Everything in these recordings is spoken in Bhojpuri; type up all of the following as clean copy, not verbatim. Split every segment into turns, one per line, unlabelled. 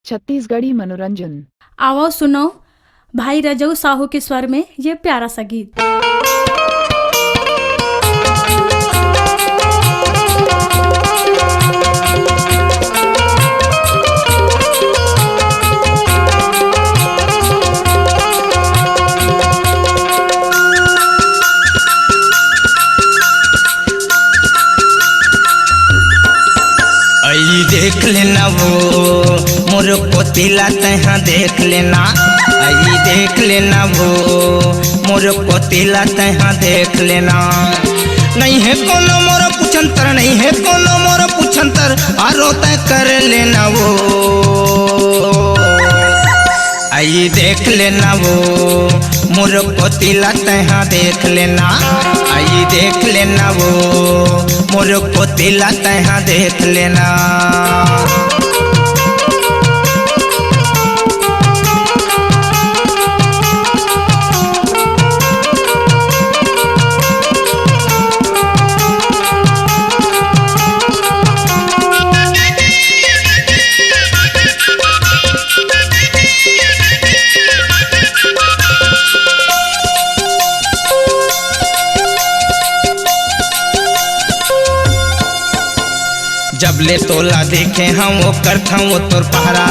छत्तीसगढ़ी मनोरंजन।
आओ सुनो भाई रजऊ साहू के स्वर में ये प्यारा सा गीत।
आई देख लेना वो मोर पोतीला तहाँ देख लेना। आई देख लेना वो मोर पोतीला तहाँ देख लेना। नहीं है कोनो मोर पुछंतर, नहीं है कोनो मोर पुछंतर, आरो तय कर लेना वो। आई देख लेना वो मोर पोतीला तहाँ देख लेना। आई देख लेना वो मोर पोतीला तहाँ देख लेना। जब ले तोला देखे हम वो करता वो तोर पहरा,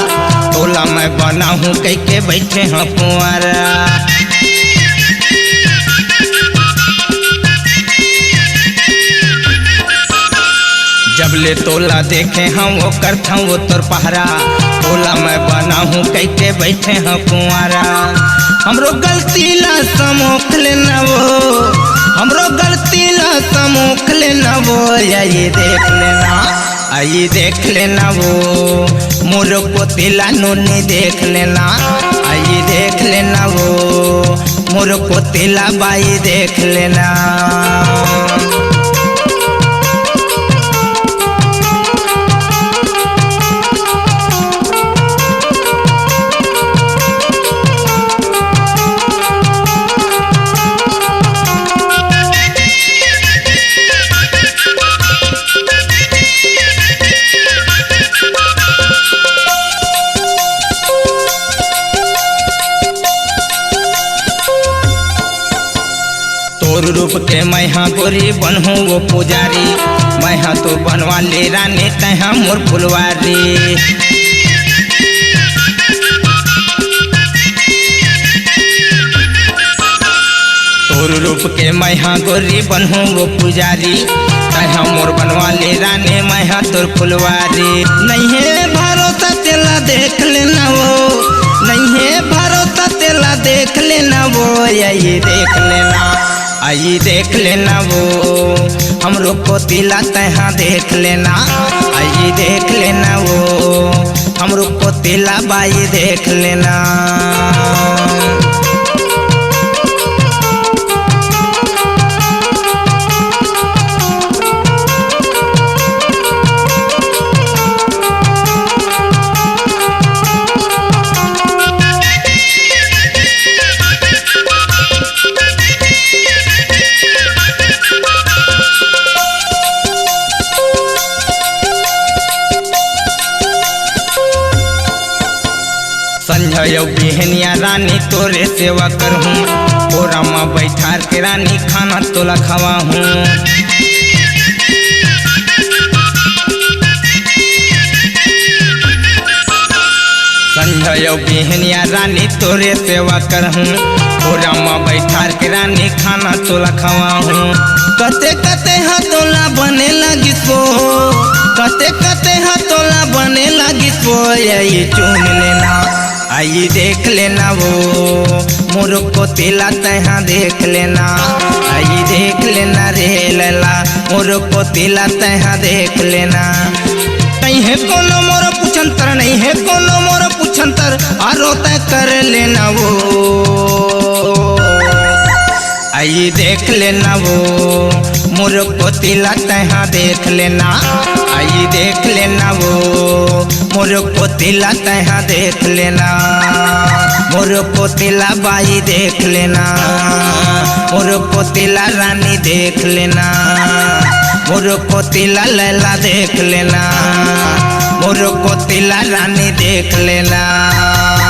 तोला मैं बना हूँ कह के बैठे हैं पुआरा। जब ले तोला देखे हम वो करता वो तोर पहरा, तोला मैं बना हूँ कह के बैठे हैं पुआरा। हमरो गलती ला समोख लेना वो, हमरो गलती ला समोख लेना वो। ये देख लेना, आई देख लेना वो मोर पोतीला नोनी देख लेना। आई देख लेना वो मोर पोतीला बाई देख लेना। तोर रूप के मैं हाँ गोरी बनहूँ वो पुजारी, मैं हाँ तो बनवा ले रानी तहाँ मोर फुलवारी। तोर रूप के मैं हाँ गोरी बनहूँ वो पुजारी, तहाँ मोर बनवा ले रानी मैं हाँ तोर फुलवारी। नहीं है भरोसा तेला देख लेना वो, नहीं है भरोसा तेला देख लेना वो। यही देख लेना, आई देख लेना वो हमरो पोतीला तहाँ देख लेना। आई देख लेना वो हमरो पोतीला बाई देख लेना। संजय बिहनिया रानी तोरे सेवा करहूँ, तोरा माँ बैठार के रानी खाना तोला खवा हूँ। संजय बिहनिया रानी तोरे सेवा करहूँ, तोरा माँ बैठार के रानी खाना तोला खवा हूँ। कते कते हाँ तोला बने लगी सो, कते कते हाँ तोला बने लगी सो। यही चुन लेना, आई देख लेना वो मोर पोतीला तहाँ देख लेना। आई देख लेना रे लैला मोर पोतीला तहाँ देख लेना। नहीं है कोनो मोर पुछंतर, नहीं है कोनो मोर पुछंतर, आरो तय कर लेना वो। आई देख लेना वो मोर पोतीला तहाँ देख लेना। आई देख लेना वो मोर पोतीला तहाँ देख लेना। मोर पोतीला बाई देख लेना, मोर पोतीला रानी देख लेना, मोर पोतीला लैला देख लेना। मोर को तिला रानी देख लेला।